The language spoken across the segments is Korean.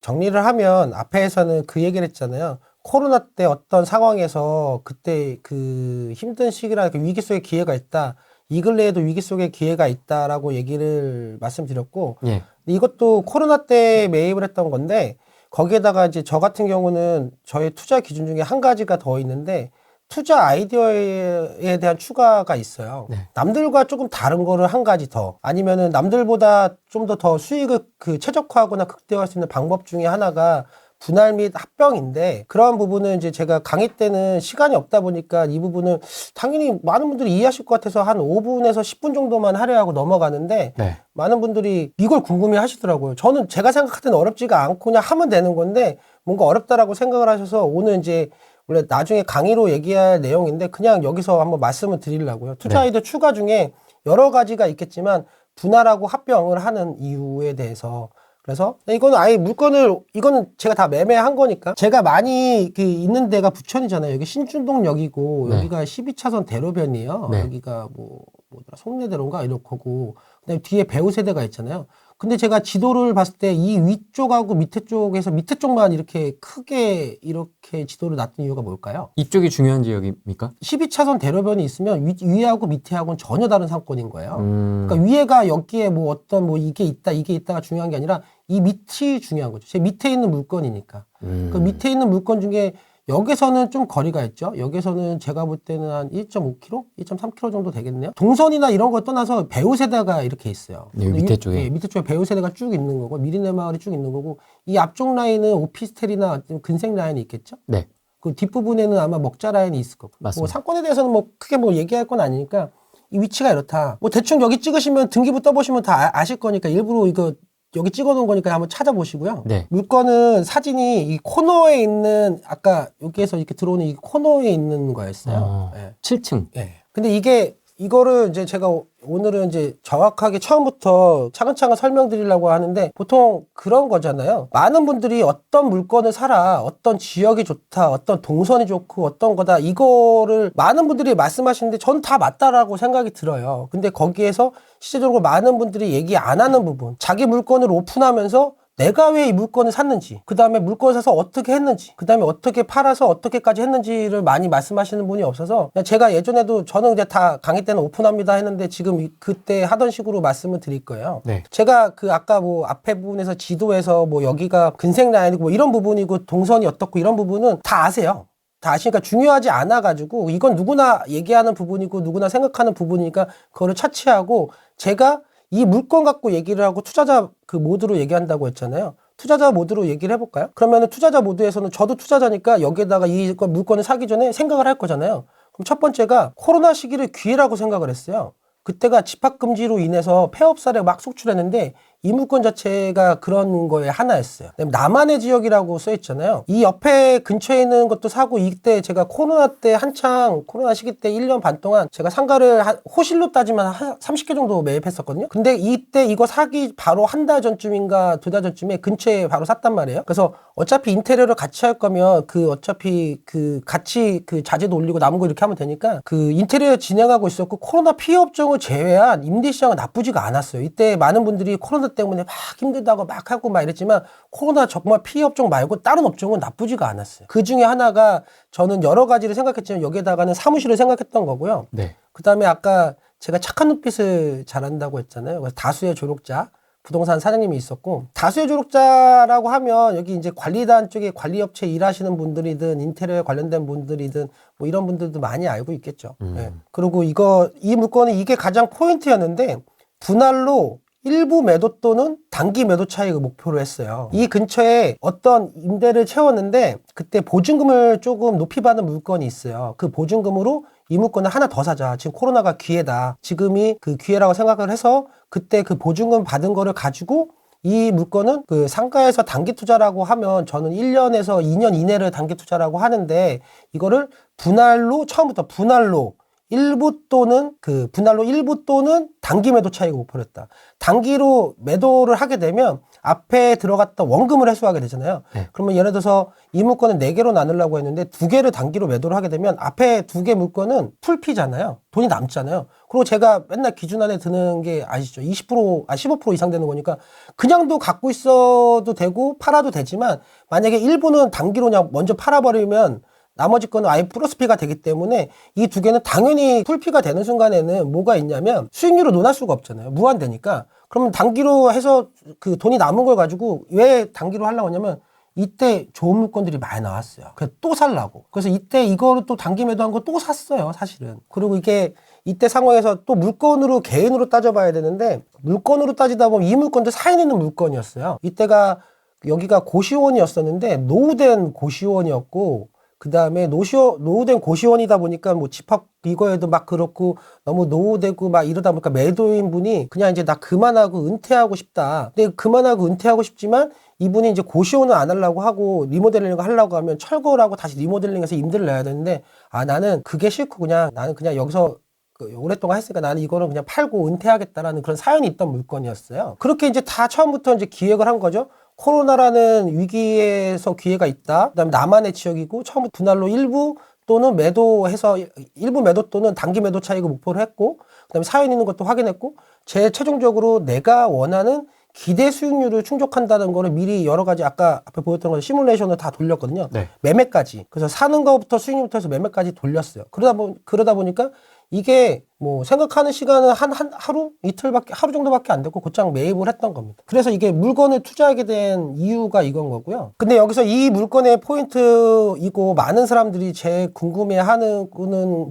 정리를 하면 앞에서는 그 얘기를 했잖아요. 코로나 때 어떤 상황에서 그때 그 힘든 시기나 그 위기 속에 기회가 있다. 이 근래에도 위기 속에 기회가 있다라고 얘기를 말씀드렸고, 예. 이것도 코로나 때 매입을 했던 건데, 거기에다가 이제 저 같은 경우는 저의 투자 기준 중에 한 가지가 더 있는데, 투자 아이디어에 대한 추가가 있어요. 네. 남들과 조금 다른 거를 한 가지 더, 아니면은 남들보다 좀 더 수익을 그 최적화하거나 극대화할 수 있는 방법 중에 하나가 분할 및 합병인데, 그러한 부분은 이제 제가 강의 때는 시간이 없다 보니까 이 부분은 당연히 많은 분들이 이해하실 것 같아서 한 5분에서 10분 정도만 하려 하고 넘어가는데, 네. 많은 분들이 이걸 궁금해 하시더라고요. 저는 제가 생각할 때는 어렵지가 않고 그냥 하면 되는 건데 뭔가 어렵다라고 생각을 하셔서 오늘 이제 원래 나중에 강의로 얘기할 내용인데 그냥 여기서 한번 말씀을 드리려고요. 투자 아이디어 추가 중에 여러 가지가 있겠지만 분할하고 합병을 하는 이유에 대해서, 그래서 이거는 아예 물건을, 이거는 제가 다 매매한 거니까 제가 많이 그 있는 데가 부천이잖아요. 여기 신준동역이고 네. 여기가 12차선 대로변이에요. 네. 여기가 뭐더라, 송내대로인가 이렇고, 그다음에 뒤에 배우세대가 있잖아요. 근데 제가 지도를 봤을 때 이 위쪽하고 밑에 쪽에서 밑에 쪽만 이렇게 크게 이렇게 지도를 놨던 이유가 뭘까요? 이쪽이 중요한 지역입니까? 12차선 대로변이 있으면 위하고 밑에하고는 전혀 다른 상권인 거예요. 음. 그러니까 위에가 여기에 뭐 어떤 뭐 이게 있다가 중요한 게 아니라 이 밑이 중요한 거죠. 제 밑에 있는 물건이니까. 그 밑에 있는 물건 중에 역에서는 좀 거리가 있죠. 역에서는 제가 볼 때는 한 1.5km, 1.3km 정도 되겠네요. 동선이나 이런 거 떠나서 배우세대가 이렇게 있어요. 네, 밑에 쪽에. 예, 밑에 쪽에 배우세대가 쭉 있는 거고, 미리네 마을이 쭉 있는 거고, 이 앞쪽 라인은 오피스텔이나 근생 라인이 있겠죠. 네. 그 뒷부분에는 아마 먹자 라인이 있을 거고. 맞습니다. 뭐 상권에 대해서는 뭐 크게 뭐 얘기할 건 아니니까 이 위치가 이렇다. 뭐 대충 여기 찍으시면 등기부 떠보시면 다 아실 거니까 일부러 이거 여기 찍어놓은 거니까 한번 찾아보시고요. 네. 물건은 사진이 이 코너에 있는, 아까 여기에서 이렇게 들어오는 이 코너에 있는 거였어요. 예. 7층. 예. 근데 이거를 이제 제가 오늘은 이제 정확하게 처음부터 차근차근 설명드리려고 하는데, 보통 그런 거잖아요. 많은 분들이 어떤 물건을 사라, 어떤 지역이 좋다, 어떤 동선이 좋고 어떤 거다, 이거를 많은 분들이 말씀하시는데 전 다 맞다라고 생각이 들어요. 근데 거기에서 실제적으로 많은 분들이 얘기 안 하는 부분, 자기 물건을 오픈하면서 내가 왜 이 물건을 샀는지, 그 다음에 물건을 사서 어떻게 했는지, 그 다음에 어떻게 팔아서 어떻게까지 했는지를 많이 말씀하시는 분이 없어서, 그냥 제가 예전에도 저는 이제 다 강의 때는 오픈합니다 했는데 지금 그때 하던 식으로 말씀을 드릴 거예요. 네. 제가 그 아까 뭐 앞에 부분에서 지도에서 뭐 여기가 근생 라인이고 뭐 이런 부분이고 동선이 어떻고 이런 부분은 다 아세요. 다 아시니까 중요하지 않아가지고 이건 누구나 얘기하는 부분이고 누구나 생각하는 부분이니까 그거를 차치하고, 제가 이 물건 갖고 얘기를 하고 투자자 그 모드로 얘기한다고 했잖아요. 투자자 모드로 얘기를 해볼까요? 그러면은 투자자 모드에서는 저도 투자자니까 여기에다가 이 물건을 사기 전에 생각을 할 거잖아요. 그럼 첫 번째가 코로나 시기를 기회라고 생각을 했어요. 그때가 집합금지로 인해서 폐업 사례가 막 속출했는데 이 물건 자체가 그런 거에 하나였어요. 남한의 지역이라고 써있잖아요. 이 옆에 근처에 있는 것도 사고, 이때 제가 코로나 때 한창 코로나 시기 때 1년 반 동안 제가 상가를 호실로 따지면 한 30개 정도 매입했었거든요. 근데 이때 이거 사기 바로 한 달 전쯤인가 두 달 전쯤에 근처에 바로 샀단 말이에요. 그래서 어차피 인테리어를 같이 할 거면 어차피 같이 자재도 올리고 남은 거 이렇게 하면 되니까 인테리어 진행하고 있었고, 코로나 피해 업종을 제외한 임대 시장은 나쁘지가 않았어요. 이때 많은 분들이 코로나 때문에 막 힘들다고 막 하고 막 이랬지만 코로나 정말 피해 업종 말고 다른 업종은 나쁘지가 않았어요. 그 중에 하나가 저는 여러 가지를 생각했지만 여기에다가는 사무실을 생각했던 거고요. 네. 그 다음에 아까 제가 착한 눈빛을 잘한다고 했잖아요. 그래서 다수의 졸업자, 부동산 사장님이 있었고, 다수의 졸업자라고 하면 여기 이제 관리단 쪽에 관리업체 일하시는 분들이든 인테리어에 관련된 분들이든 뭐 이런 분들도 많이 알고 있겠죠. 예. 그리고 이 물건은 이게 가장 포인트였는데, 분할로 일부 매도 또는 단기 매도 차익을 목표로 했어요. 이 근처에 어떤 임대를 채웠는데 그때 보증금을 조금 높이 받는 물건이 있어요. 그 보증금으로 이 물건을 하나 더 사자. 지금 코로나가 기회다. 지금이 그 기회라고 생각을 해서 그때 그 보증금 받은 거를 가지고, 이 물건은 그 상가에서 단기 투자라고 하면 저는 1년에서 2년 이내를 단기 투자라고 하는데, 이거를 처음부터 분할로 일부 또는 단기 매도 차익을 목표로 했다. 단기로 매도를 하게 되면 앞에 들어갔던 원금을 회수하게 되잖아요. 네. 그러면 예를 들어서 이 물건을 4개로 나누려고 했는데 2개를 단기로 매도를 하게 되면 앞에 2개 물건은 풀피잖아요. 돈이 남잖아요. 그리고 제가 맨날 기준 안에 드는 게 아시죠? 15% 이상 되는 거니까 그냥도 갖고 있어도 되고 팔아도 되지만 만약에 일부는 단기로 그냥 먼저 팔아버리면 나머지 거는 아예 플러스피가 되기 때문에 이 2개는 당연히 풀피가 되는 순간에는 뭐가 있냐면 수익률을 논할 수가 없잖아요. 무한대니까. 그러면 단기로 해서 그 돈이 남은 걸 가지고 왜 단기로 하려고 하냐면 이때 좋은 물건들이 많이 나왔어요. 그래서 또 살라고. 그래서 이때 이거를 또 단기 매도한 거 또 샀어요, 사실은. 그리고 이게 이때 상황에서 또 물건으로 개인으로 따져봐야 되는데 물건으로 따지다 보면 이 물건도 사인 있는 물건이었어요. 이때가 여기가 고시원이었었는데 노후된 고시원이었고 그 다음에 노후된 고시원이다 보니까 뭐 집합 이거에도 막 그렇고 너무 노후되고 막 이러다 보니까 매도인 분이 그냥 이제 나 그만하고 은퇴하고 싶다. 근데 그만하고 은퇴하고 싶지만 이분이 이제 고시원을 안 하려고 하고 리모델링을 하려고 하면 철거를 하고 다시 리모델링해서 임대를 내야 되는데 아 나는 그게 싫고 그냥 나는 그냥 여기서 오랫동안 했으니까 나는 이거는 그냥 팔고 은퇴하겠다라는 그런 사연이 있던 물건이었어요. 그렇게 이제 다 처음부터 이제 기획을 한 거죠. 코로나라는 위기에서 기회가 있다. 그다음에 나만의 지역이고 처음부터 분할로 일부 또는 매도해서 일부 매도 또는 단기 매도 차익을 목표로 했고 그다음에 사연 있는 것도 확인했고 제 최종적으로 내가 원하는 기대 수익률을 충족한다는 거를 미리 여러 가지 아까 앞에 보였던 거 시뮬레이션을 다 돌렸거든요. 네. 매매까지. 그래서 사는 거부터 수익률부터 해서 매매까지 돌렸어요. 그러다 보니까 이게 뭐 생각하는 시간은 하루 이틀밖에 하루 정도밖에 안 됐고 곧장 매입을 했던 겁니다. 그래서 이게 물건을 투자하게 된 이유가 이건 거고요. 근데 여기서 이 물건의 포인트이고 많은 사람들이 제일 궁금해하는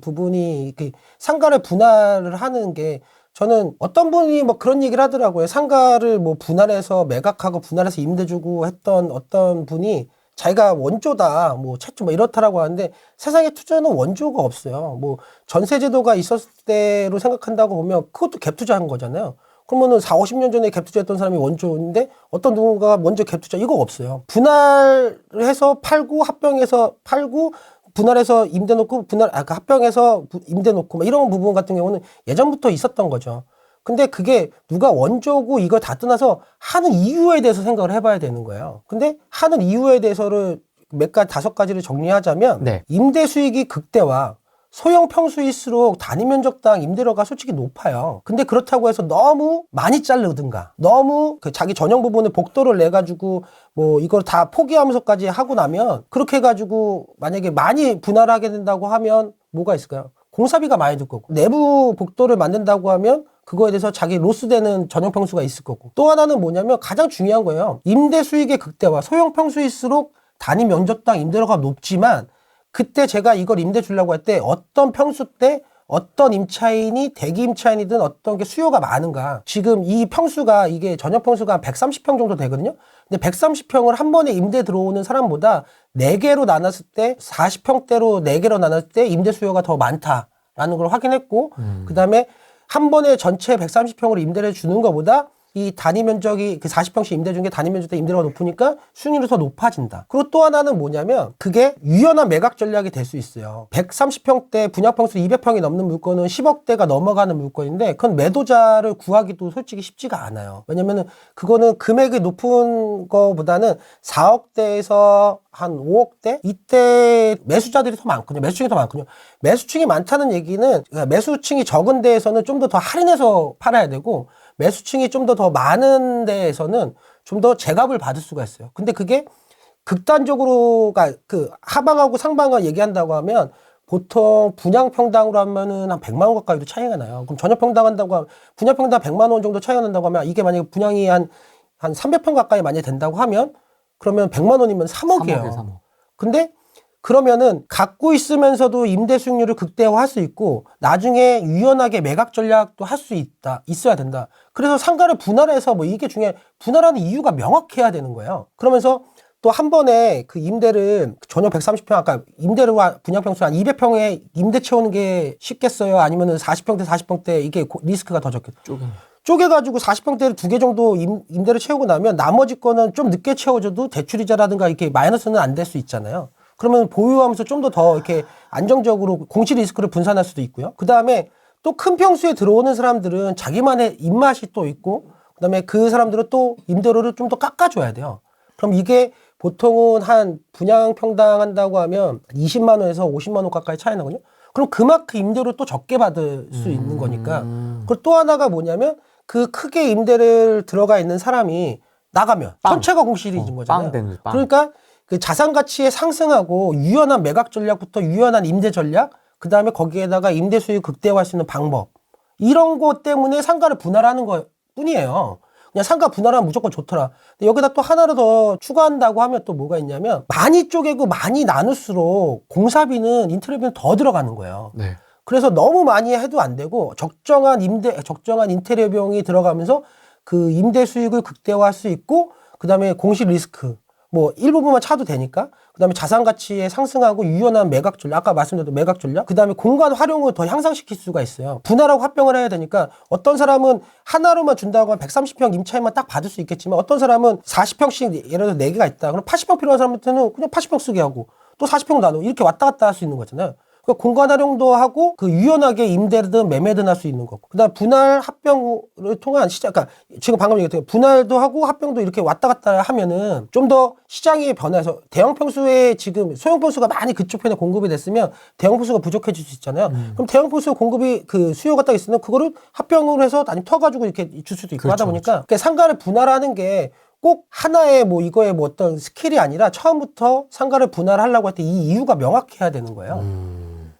부분이 이렇게 상가를 분할을 하는 게 저는 어떤 분이 뭐 그런 얘기를 하더라고요. 상가를 뭐 분할해서 매각하고 분할해서 임대 주고 했던 어떤 분이 자기가 원조다, 뭐 최초 뭐 이렇다라고 하는데 세상에 투자는 원조가 없어요. 뭐 전세제도가 있었을 때로 생각한다고 보면 그것도 갭 투자한 거잖아요. 그러면은 4, 50년 전에 갭 투자했던 사람이 원조인데 어떤 누군가가 먼저 갭 투자 이거 없어요. 분할을 해서 팔고 합병해서 팔고 분할해서 임대 놓고 합병해서 임대 놓고 막 이런 부분 같은 경우는 예전부터 있었던 거죠. 근데 그게 누가 원조고 이걸 다 떠나서 하는 이유에 대해서 생각을 해봐야 되는 거예요. 근데 하는 이유에 대해서를 몇 가지 5가지를 정리하자면 네. 임대 수익이 극대화 소형 평수일수록 단위 면적당 임대료가 솔직히 높아요. 근데 그렇다고 해서 너무 많이 자르든가 너무 그 자기 전용 부분에 복도를 내가지고 뭐 이걸 다 포기하면서까지 하고 나면 그렇게 해가지고 만약에 많이 분할하게 된다고 하면 뭐가 있을까요? 공사비가 많이 들 거고 내부 복도를 만든다고 하면 그거에 대해서 자기 로스되는 전용 평수가 있을 거고 또 하나는 뭐냐면 가장 중요한 거예요. 임대 수익의 극대화 소형 평수일수록 단위 면적당 임대료가 높지만 그때 제가 이걸 임대 주려고 할 때 어떤 평수 때 어떤 임차인이 대기 임차인이든 어떤 게 수요가 많은가. 지금 이 평수가 이게 전용 평수가 한 130평 정도 되거든요. 근데 130평을 한 번에 임대 들어오는 사람보다 4개로 나눴을 때 40평대로 4개로 나눴을 때 임대 수요가 더 많다라는 걸 확인했고 그다음에 한 번에 전체 130평으로 임대를 주는 것보다 이 단위 면적이 그 40평씩 임대 준 게 단위 면적 때 임대료가 높으니까 수익률이 더 높아진다. 그리고 또 하나는 뭐냐면 그게 유연한 매각 전략이 될 수 있어요. 130평대 분양평수 200평이 넘는 물건은 10억대가 넘어가는 물건인데 그건 매도자를 구하기도 솔직히 쉽지가 않아요. 왜냐면은 그거는 금액이 높은 거보다는 4억대에서 한 5억대? 이때 매수자들이 더 많거든요. 매수층이 더 많거든요. 매수층이 많다는 얘기는 매수층이 적은 데에서는 좀 더 할인해서 팔아야 되고 매수층이 좀 더 많은 데에서는 좀 더 제값을 받을 수가 있어요. 근데 그게 극단적으로 그 하방하고 상방을 얘기한다고 하면 보통 분양평당으로 하면은 한 100만 원 가까이도 차이가 나요. 그럼 전용평당 한다고 하면 분양평당 100만 원 정도 차이가 난다고 하면 이게 만약에 분양이 한 300평 가까이 만약에 된다고 하면 그러면 100만 원이면 3억이에요. 3억. 근데 그러면은 갖고 있으면서도 임대 수익률을 극대화할 수 있고 나중에 유연하게 매각 전략도 할 수 있어야 된다. 그래서 상가를 분할해서 뭐 이게 중요해. 분할하는 이유가 명확해야 되는 거예요. 그러면서 또 한 번에 그 임대를 전용 130평 아까 임대료 분양평수 한 200평에 임대 채우는 게 쉽겠어요? 아니면은 40평대 40평대 이게 리스크가 더 적겠죠. 쪼개가지고 40평대를 2개 정도 임대를 채우고 나면 나머지 거는 좀 늦게 채워줘도 대출이자라든가 이렇게 마이너스는 안 될 수 있잖아요. 그러면 보유하면서 좀 더 이렇게 안정적으로 공시 리스크를 분산할 수도 있고요. 그 다음에 또 큰 평수에 들어오는 사람들은 자기만의 입맛이 또 있고 그다음에 그 사람들은 또 임대료를 좀 더 깎아줘야 돼요. 그럼 이게 보통은 한 분양 평당 한다고 하면 20만 원에서 50만 원 가까이 차이 나거든요. 그럼 그만큼 임대료 또 적게 받을 수 있는 거니까. 그리고 또 하나가 뭐냐면 그 크게 임대를 들어가 있는 사람이 나가면 전체가 공실해진 거잖아요. 빵 되는 빵. 그러니까 그 자산 가치에 상승하고 유연한 매각 전략부터 유연한 임대 전략, 그 다음에 거기에다가 임대 수익 극대화할 수 있는 방법, 이런 것 때문에 상가를 분할하는 것 뿐이에요. 그냥 상가 분할하면 무조건 좋더라. 근데 여기다 또 하나를 더 추가한다고 하면 또 뭐가 있냐면 많이 쪼개고 많이 나눌수록 공사비는 인테리어비는 더 들어가는 거예요. 네. 그래서 너무 많이 해도 안 되고 적정한 인테리어 비용이 들어가면서 그 임대 수익을 극대화할 수 있고, 그 다음에 공실 리스크 뭐 일부분만 차도 되니까, 그 다음에 자산 가치에 상승하고 유연한 매각 전략, 아까 말씀드렸던 매각 전략, 그 다음에 공간 활용을 더 향상시킬 수가 있어요. 분할하고 합병을 해야 되니까 어떤 사람은 하나로만 준다고 하면 130평 임차인만 딱 받을 수 있겠지만, 어떤 사람은 40평씩 예를 들어 4개가 있다. 그럼 80평 필요한 사람한테는 그냥 80평 쓰게 하고 또 40평 나누고 이렇게 왔다 갔다 할 수 있는 거잖아요. 그러니까 공간 활용도 하고 그 유연하게 임대든 매매든 할 수 있는 거고, 그다음 분할 합병을 통한 시장, 그러니까 지금 방금 얘기했던 분할도 하고 합병도 이렇게 왔다 갔다 하면은 좀 더 시장이 변해서 대형 평수에 지금 소형 평수가 많이 그쪽 편에 공급이 됐으면 대형 평수가 부족해질 수 있잖아요. 그럼 대형 평수 공급이 그 수요가 딱 있으면 그거를 합병을 해서 아니면 터가지고 이렇게 줄 수도 있고 그렇죠, 하다 보니까 그러니까 상가를 분할하는 게 꼭 하나의 뭐 이거의 뭐 어떤 스킬이 아니라 처음부터 상가를 분할하려고 할 때 이 이유가 명확해야 되는 거예요.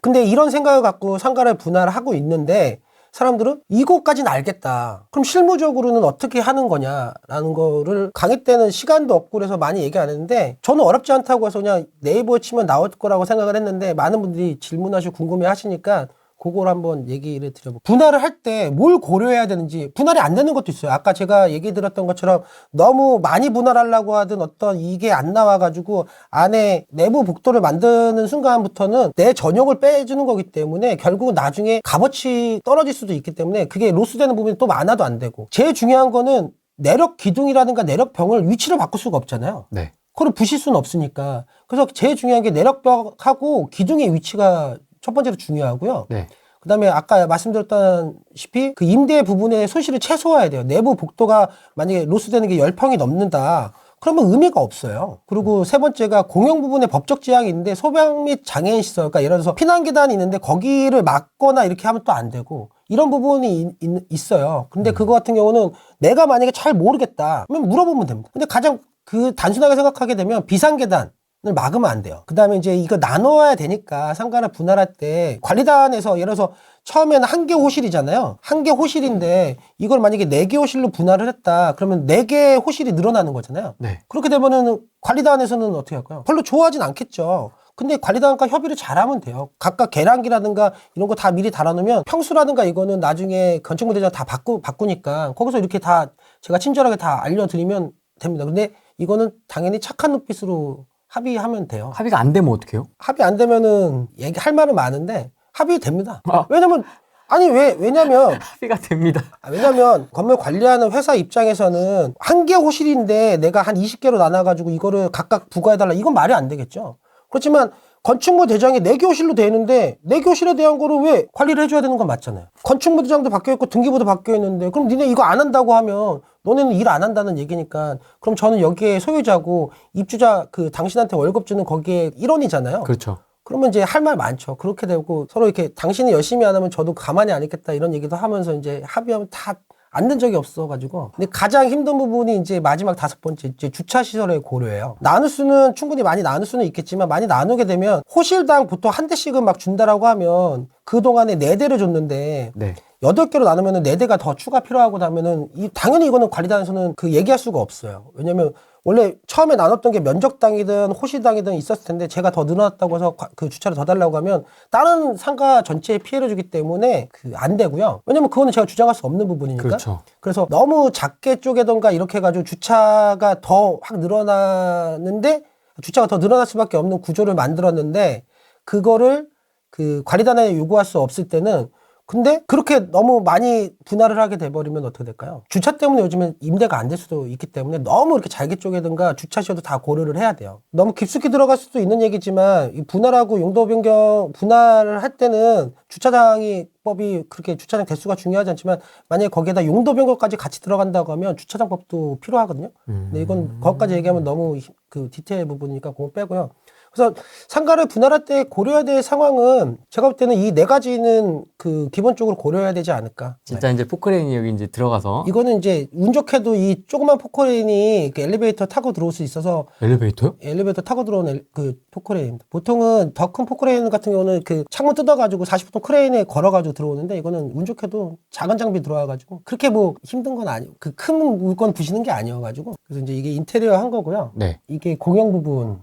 근데 이런 생각을 갖고 상가를 분할하고 있는데 사람들은 이거까지는 알겠다. 그럼 실무적으로는 어떻게 하는 거냐라는 거를 강의 때는 시간도 없고 그래서 많이 얘기 안 했는데, 저는 어렵지 않다고 해서 그냥 네이버에 치면 나올 거라고 생각을 했는데 많은 분들이 질문하시고 궁금해 하시니까 그걸 한번 얘기를 드려볼게요. 분할을 할 때 뭘 고려해야 되는지. 분할이 안 되는 것도 있어요. 아까 제가 얘기 드렸던 것처럼 너무 많이 분할하려고 하든 어떤 이게 안 나와가지고 안에 내부 복도를 만드는 순간부터는 내 전용을 빼주는 거기 때문에 결국은 나중에 값어치 떨어질 수도 있기 때문에 그게 로스되는 부분이 또 많아도 안 되고, 제일 중요한 거는 내력 기둥이라든가 내력병을 위치를 바꿀 수가 없잖아요. 네. 그걸 부실 수는 없으니까. 그래서 제일 중요한 게 내력벽하고 기둥의 위치가 첫 번째로 중요하고요. 네. 그 다음에 아까 말씀드렸다시피 그 임대 부분의 손실을 최소화해야 돼요. 내부 복도가 만약에 로스되는 게 10평이 넘는다. 그러면 의미가 없어요. 그리고 세 번째가 공용 부분에 법적 지향이 있는데 소방 및 장애인 시설, 그러니까 예를 들어서 피난 계단이 있는데 거기를 막거나 이렇게 하면 또 안 되고, 이런 부분이 있어요. 근데 그거 같은 경우는 내가 만약에 잘 모르겠다 그러면 물어보면 됩니다. 근데 가장 그 단순하게 생각하게 되면 비상 계단 을 막으면 안 돼요. 그 다음에 이제 이거 나눠야 되니까 상가를 분할할 때 관리단에서 예를 들어서 처음에는 한 개 호실이잖아요. 한 개 호실인데 이걸 만약에 4개 호실로 분할을 했다. 그러면 4개 호실이 늘어나는 거잖아요. 네. 그렇게 되면은 관리단에서는 어떻게 할까요? 별로 좋아하진 않겠죠. 근데 관리단과 협의를 잘하면 돼요. 각각 계량기라든가 이런 거 다 미리 달아놓으면 평수라든가 이거는 나중에 건축물대장 다 바꾸니까 거기서 이렇게 다 제가 친절하게 다 알려드리면 됩니다. 근데 이거는 당연히 착한 눈빛으로 합의하면 돼요. 합의가 안 되면 어떡해요? 합의 안 되면은 얘기할 말은 많은데 합의됩니다. 아. 왜냐면 합의가 됩니다. 왜냐면 건물 관리하는 회사 입장에서는 한 개 호실인데 내가 한 20개로 나눠가지고 이거를 각각 부과해달라, 이건 말이 안 되겠죠. 그렇지만 건축물 대장이 4개 호실로 돼 있는데 4개 호실에 대한 거를 왜 관리를 해줘야 되는 건 맞잖아요. 건축물 대장도 바뀌어있고 등기부도 바뀌어있는데 그럼 니네 이거 안 한다고 하면 너네는 일 안 한다는 얘기니까, 그럼 저는 여기에 소유자고 입주자 그 당신한테 월급 주는 거기에 일원이잖아요. 그렇죠. 그러면 이제 할 말 많죠. 그렇게 되고 서로 이렇게 당신이 열심히 안 하면 저도 가만히 안 있겠다 이런 얘기도 하면서 이제 합의하면 다 안 된 적이 없어가지고. 근데 가장 힘든 부분이 이제 마지막 5번째, 이제 주차 시설의 고려예요. 나눌 수는 충분히 많이 나눌 수는 있겠지만 많이 나누게 되면 호실당 보통 한 대씩은 막 준다라고 하면 그동안에 4대를 줬는데 네. 8개로 나누면은 4대가 더 추가 필요하고 나면은 당연히 이거는 관리단에서는 그 얘기할 수가 없어요. 왜냐면 원래 처음에 나눴던 게 면적당이든 호실당이든 있었을 텐데 제가 더 늘어났다고 해서 그 주차를 더 달라고 하면 다른 상가 전체에 피해를 주기 때문에 그 안 되고요. 왜냐면 그거는 제가 주장할 수 없는 부분이니까. 그렇죠. 그래서 너무 작게 쪼개던가 이렇게 해가지고 주차가 더 확 늘어나는데, 주차가 더 늘어날 수밖에 없는 구조를 만들었는데 그거를 그 관리단에 요구할 수 없을 때는, 근데 그렇게 너무 많이 분할을 하게 돼버리면 어떻게 될까요? 주차 때문에 요즘엔 임대가 안 될 수도 있기 때문에 너무 이렇게 잘게 쪼개든가 주차 시효도 다 고려를 해야 돼요. 너무 깊숙이 들어갈 수도 있는 얘기지만 이 분할하고 용도 변경 분할을 할 때는 주차장이 주차장법이 그렇게 주차장 대수가 중요하지 않지만 만약에 거기에다 용도 변경까지 같이 들어간다고 하면 주차장법도 필요하거든요. 근데 이건 거기까지 얘기하면 너무 그 디테일 부분이니까 그거 빼고요. 그래서 상가를 분할할 때 고려해야 될 상황은 제가 볼 때는 이 네 가지는 그 기본적으로 고려해야 되지 않을까. 진짜 이제 포크레인이 여기 이제 들어가서 이거는 이제 운 좋게도 이 조그만 포크레인이 그 엘리베이터 타고 들어올 수 있어서 엘리베이터요? 엘리베이터 타고 들어오는 그 포크레인입니다. 보통은 더 큰 포크레인 같은 경우는 그 창문 뜯어가지고 40톤 크레인에 걸어가지고 들어오는데 이거는 운 좋게도 작은 장비 들어와가지고 그렇게 뭐 힘든 건 아니고 그 큰 물건 부시는 게 아니어가지고 그래서 이제 이게 인테리어 한 거고요. 네. 이게 공용 부분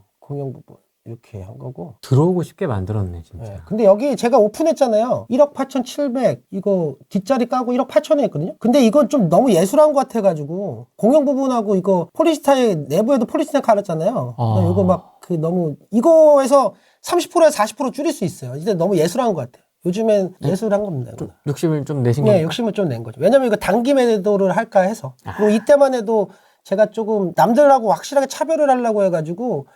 이렇게 한 거고. 들어오고 싶게 만들었네 진짜. 네. 근데 여기 제가 오픈했잖아요. 1억 8,700 이거 뒷자리 까고 1억 8천에 했거든요. 근데 이건 좀 너무 예술한 것 같아가지고 공용 부분하고 이거 폴리스타에 내부에도 폴리스타 갈았잖아요. 이거 막 그 너무 이거에서 30%에서 40% 줄일 수 있어요. 이제 너무 예술한 것 같아요. 요즘엔 예술한 겁니다. 이거는. 욕심을 좀 내신 네, 거예요? 욕심을 좀 낸 거죠. 왜냐면 이거 단기 매도를 할까 해서. 그리고 이때만 해도 제가 조금 남들하고 확실하게 차별을 하려고 해가지고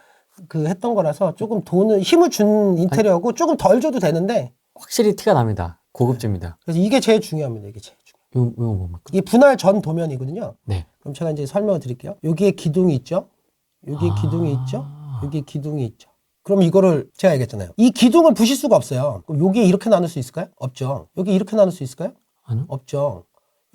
그 했던 거라서 조금 힘을 준 인테리어고 조금 덜 줘도 되는데 확실히 티가 납니다. 고급집니다. 그래서 이게 제일 중요합니다. 이게 제일 중요해요. 이거 뭡니까? 이게 분할 전 도면이거든요. 네. 그럼 제가 이제 설명을 드릴게요. 여기에 기둥이 있죠. 여기에 기둥이 있죠. 여기에 기둥이 있죠. 그럼 이거를 제가 얘기했잖아요. 이 기둥을 부실 수가 없어요. 그럼 여기에 이렇게 나눌 수 있을까요? 없죠. 여기 이렇게 나눌 수 있을까요? 아니요. 없죠.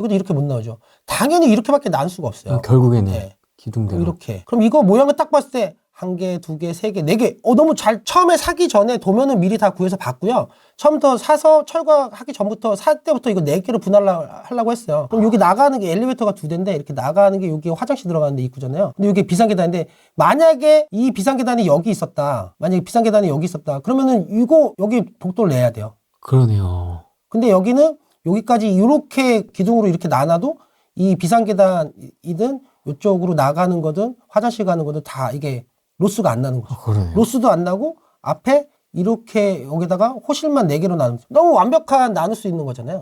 이것도 이렇게 못 나오죠. 당연히 이렇게밖에 나눌 수가 없어요. 결국에는 네. 기둥대로. 이렇게. 그럼 이거 모양을 딱 봤을 때 한 개, 두 개, 세 개, 네 개. 너무 잘, 처음에 사기 전에 도면은 미리 다 구해서 봤고요. 처음부터 사서 철거하기 전부터 살 때부터 이거 네 개로 분할하려고 했어요. 그럼 여기 나가는 게 엘리베이터가 두 대인데 이렇게 나가는 게 여기 화장실 들어가는데 입구잖아요. 근데 여기 비상계단인데 만약에 이 비상계단이 여기 있었다. 만약에 비상계단이 여기 있었다. 그러면은 이거 여기 복도를 내야 돼요. 그러네요. 근데 여기는 여기까지 이렇게 기둥으로 이렇게 나눠도 이 비상계단이든 이쪽으로 나가는 거든 화장실 가는 거든 다 이게 로스가 안 나는 거죠. 그러네요. 로스도 안 나고 앞에 이렇게 여기다가 호실만 4개로 나누면 너무 완벽한 나눌 수 있는 거잖아요.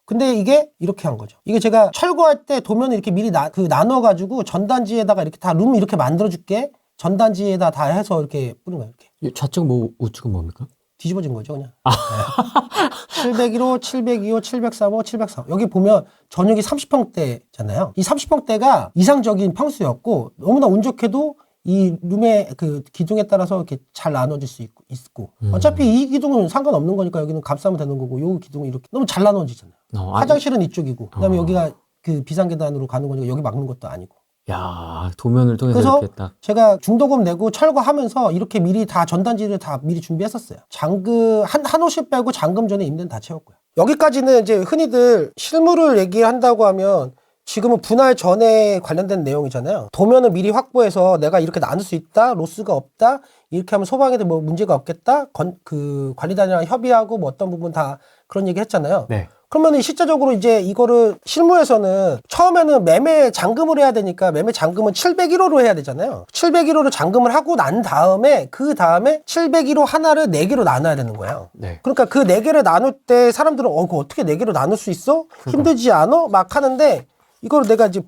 근데 이게 이렇게 한 거죠. 이게 제가 철거할 때 도면을 이렇게 미리 나눠가지고 전단지에다가 이렇게 다 룸 이렇게 만들어줄게. 전단지에다 다 해서 이렇게 뿌린 거예요. 이렇게. 이 좌측 우측은 뭡니까? 뒤집어진 거죠, 그냥. 네. 701호, 702호, 703호, 704호. 여기 보면 전용이 30평대잖아요. 이 30평대가 이상적인 평수였고, 너무나 운 좋게도 이 룸의 그 기둥에 따라서 이렇게 잘 나눠질 수 있고. 어차피 이 기둥은 상관없는 거니까 여기는 감싸면 되는 거고, 요 기둥은 이렇게 너무 잘 나눠지잖아요. 화장실은 이쪽이고, 그 다음에 여기가 그 비상계단으로 가는 거니까 여기 막는 것도 아니고. 야, 도면을 통해서 그래서 이렇게 딱. 제가 중도금 내고 철거하면서 이렇게 미리 다 전단지를 다 미리 준비했었어요. 잔금 한 호실 빼고 잔금 전에 임대는 다 채웠고요. 여기까지는 이제 흔히들 실물을 얘기한다고 하면 지금은 분할 전에 관련된 내용이잖아요. 도면을 미리 확보해서 내가 이렇게 나눌 수 있다, 로스가 없다, 이렇게 하면 소방에도 뭐 문제가 없겠다, 그 관리단이랑 협의하고 뭐 어떤 부분 다 그런 얘기 했잖아요. 네. 그러면 실제적으로 이제 이거를 실무에서는 처음에는 매매 잔금을 해야 되니까 매매 잔금은 701호로 해야 되잖아요. 701호로 잔금을 하고 난 다음에 그 다음에 701호 하나를 4개로 나눠야 되는 거예요. 네. 그러니까 그 4개를 나눌 때 사람들은 그거 어떻게 4개로 나눌 수 있어? 힘들지 않아? 막 하는데 이걸 내가 이제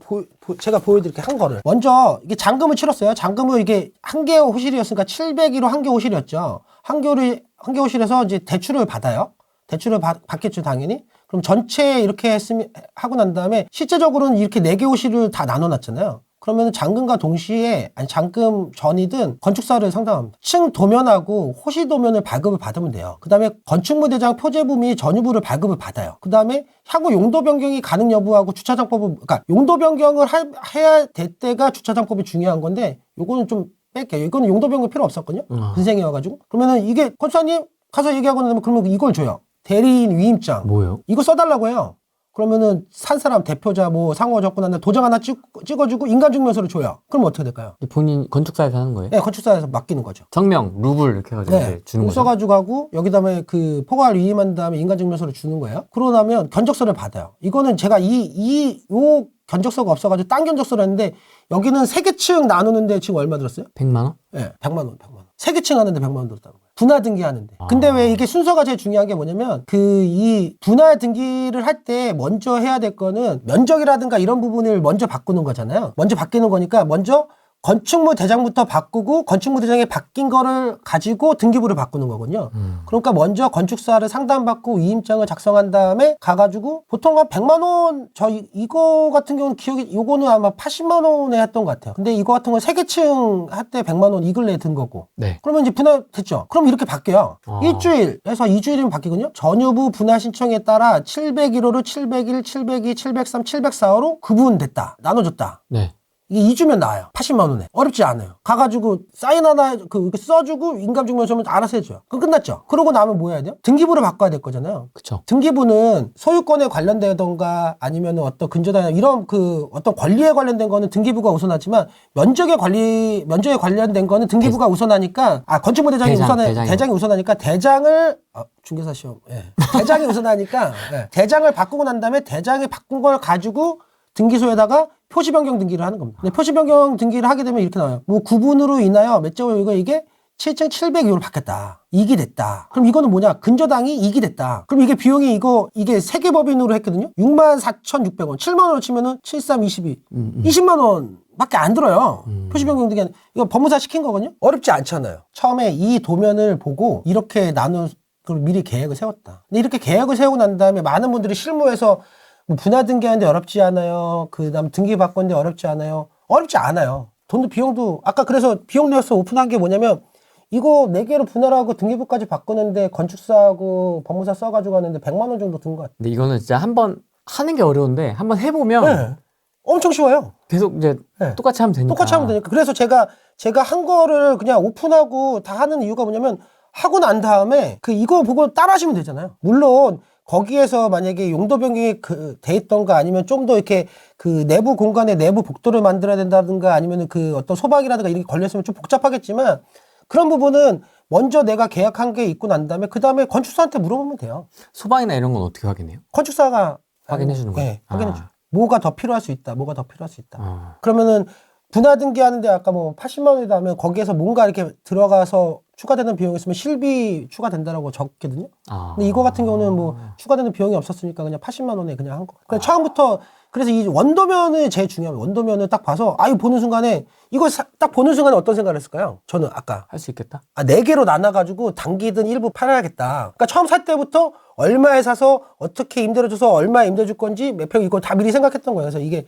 제가 보여드릴게요. 한 거를. 먼저 이게 잔금을 치렀어요. 잔금을 이게 한 개 호실이었으니까 701호 한 개 호실이었죠. 한 개 호실에서 이제 대출을 받아요. 대출을 받겠죠, 당연히. 그럼 전체 이렇게 하고 난 다음에 실제적으로는 이렇게 4개 호실을 다 나눠놨잖아요. 그러면 잔금과 동시에, 아니, 잔금 전이든 건축사를 상담합니다. 층 도면하고 호실 도면을 발급을 받으면 돼요. 그 다음에 건축무대장 표제부 및 전유부를 발급을 받아요. 그 다음에 향후 용도 변경이 가능 여부하고 주차장법을, 그러니까 용도 변경을 해야 될 때가 주차장법이 중요한 건데, 요거는 좀 뺄게요. 이거는 용도 변경 필요 없었거든요. 근생이어가지고. 그러면은 이게 건축사님 가서 얘기하고 나면 그러면 이걸 줘요. 대리인 위임장. 뭐예요? 이거 써달라고 해요. 그러면은 산 사람 대표자 뭐 상호 적고난 도장 하나 찍어주고 인간증명서를 줘요. 그럼 어떻게 될까요? 본인 건축사에서 하는 거예요? 네, 건축사에서 맡기는 거죠. 성명, 루블 이렇게 해가지고 네, 이제 주는 거죠. 써가지고 하고 여기다음에 그 포괄 위임한 다음에 인간증명서를 주는 거예요. 그러고 나면 견적서를 받아요. 이거는 제가 요 견적서가 없어가지고 딴 견적서를 했는데 여기는 3개층 나누는데 지금 얼마 들었어요? 100만 원? 네, 100만 원. 3개층 하는데 100만 원 들었다는 거예요. 분할 등기 하는데. 근데 왜 이게 순서가 제일 중요한 게 뭐냐면 이 분할 등기를 할 때 먼저 해야 될 거는 면적이라든가 이런 부분을 먼저 바꾸는 거잖아요. 먼저 바뀌는 거니까 먼저 건축물 대장부터 바꾸고 건축물 대장이 바뀐 거를 가지고 등기부를 바꾸는 거거든요. 그러니까 먼저 건축사를 상담받고 위임장을 작성한 다음에 가가지고 보통 한 100만 원, 이거 같은 경우는 기억이, 요거는 아마 80만 원에 했던 것 같아요. 근데 이거 같은 건 3개층 할 때 100만 원 이 근래에 든 거고. 네. 그러면 이제 분할 됐죠. 그럼 이렇게 바뀌어요. 일주일에서 2주일이면 바뀌거든요. 전유부 분할 신청에 따라 701호로 701, 702, 703, 704호로 구분됐다. 나눠줬다. 네. 이게 2주면 나와요. 80만 원에. 어렵지 않아요. 가가지고 사인 하나 이렇게 써주고 인감증명서면 알아서 해줘요. 그럼 끝났죠. 그러고 나면 뭐 해야 돼요? 등기부를 바꿔야 될 거잖아요. 그쵸. 등기부는 소유권에 관련되던가 아니면 어떤 근저당 이런 어떤 권리에 관련된 거는 등기부가 우선하지만 면적에 관련된 거는 등기부가 우선하니까 건축물 대장이 대장이 우선하니까 대장을 중개사 시험. 예. 대장이 우선하니까 대장을 바꾸고 난 다음에 대장이 바꾼 걸 가지고 등기소에다가 표시 변경 등기를 하는 겁니다. 근데 표시 변경 등기를 하게 되면 이렇게 나와요. 뭐 구분으로 인하여 몇 제곱 이게 7,700유로 바뀌었다. 이익이 됐다. 그럼 이거는 뭐냐? 근저당이 이익이 됐다. 그럼 이게 비용이 이게 세계법인으로 했거든요. 64,600원. 7만 원으로 치면은 7322. 20만 원 밖에 안 들어요. 표시 변경 등기 이거 법무사 시킨 거거든요. 어렵지 않잖아요. 처음에 이 도면을 보고 이렇게 그걸 미리 계획을 세웠다. 근데 이렇게 계획을 세우고 난 다음에 많은 분들이 실무에서 뭐 분할 등기하는데 어렵지 않아요. 그다음 등기 바꾸는데 어렵지 않아요. 어렵지 않아요. 돈도 비용도 아까 그래서 비용 내역서 오픈한 게 뭐냐면 이거 4개로 분할하고 등기부까지 바꾸는데 건축사하고 법무사 써가지고 하는데 100만 원 정도 든 것 같아요. 근데 이거는 진짜 한번 하는 게 어려운데 한번 해보면 네. 엄청 쉬워요. 계속 이제 네. 똑같이 하면 되니까. 똑같이 하면 되니까. 그래서 제가 한 거를 그냥 오픈하고 다 하는 이유가 뭐냐면 하고 난 다음에 이거 보고 따라 하시면 되잖아요. 물론 거기에서 만약에 용도 변경이 돼 있던가 아니면 좀 더 이렇게 내부 공간에 내부 복도를 만들어야 된다든가 아니면 어떤 소박이라든가 이렇게 걸렸으면 좀 복잡하겠지만 그런 부분은 먼저 내가 계약한 게 있고 난 다음에 그 다음에 건축사한테 물어보면 돼요. 소방이나 이런 건 어떻게 확인해요? 건축사가 확인해 주는 거예요? 네, 확인해 줘요. 뭐가 더 필요할 수 있다. 아. 그러면은 분할 등기하는데 아까 뭐 80만 원이다 하면 거기에서 뭔가 이렇게 들어가서 추가되는 비용이 있으면 실비 추가된다라고 적거든요. 근데 이거 같은 경우는 뭐 추가되는 비용이 없었으니까 그냥 80만 원에 그냥 한 거. 그냥 처음부터 그래서 이 원도면이 제일 중요해요. 원도면을 딱 봐서 이거 보는 순간에 딱 보는 순간에 어떤 생각을 했을까요? 저는 아까 할 수 있겠다? 4개로 나눠가지고 단기든 일부 팔아야겠다. 그러니까 처음 살 때부터 얼마에 사서 어떻게 임대료 줘서 얼마에 임대 줄 건지 몇 평 이거 다 미리 생각했던 거예요. 그래서 이게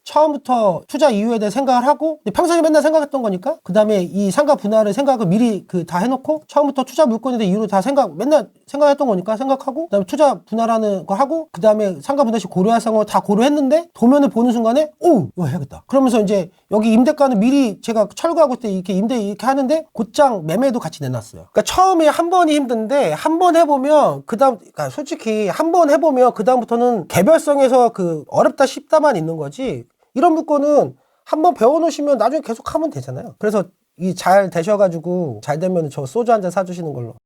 처음부터 투자 이유에 대해 생각을 하고 평소에 맨날 생각했던 거니까 그 다음에 이 상가 분할을 생각을 미리 다 해놓고 처음부터 투자 물건에 대해 이유로 다 맨날 생각했던 거니까 생각하고 그 다음에 투자 분할하는 거 하고 그 다음에 상가 분할 시 고려할 상황을 다 고려했는데 도면을 보는 순간에 이거 해야겠다. 그러면서 이제 여기 임대가는 미리 제가 철거하고 때 이렇게 임대 이렇게 하는데 곧장 매매도 같이 내놨어요. 그러니까 처음에 한 번이 힘든데 한 번 해보면 그러니까 솔직히 한 번 해보면 그 다음부터는 개별성에서 어렵다 쉽다만 있는 거지. 이런 물건은 한번 배워놓으시면 나중에 계속 하면 되잖아요. 그래서 잘 되셔가지고 잘 되면 저 소주 한 잔 사주시는 걸로.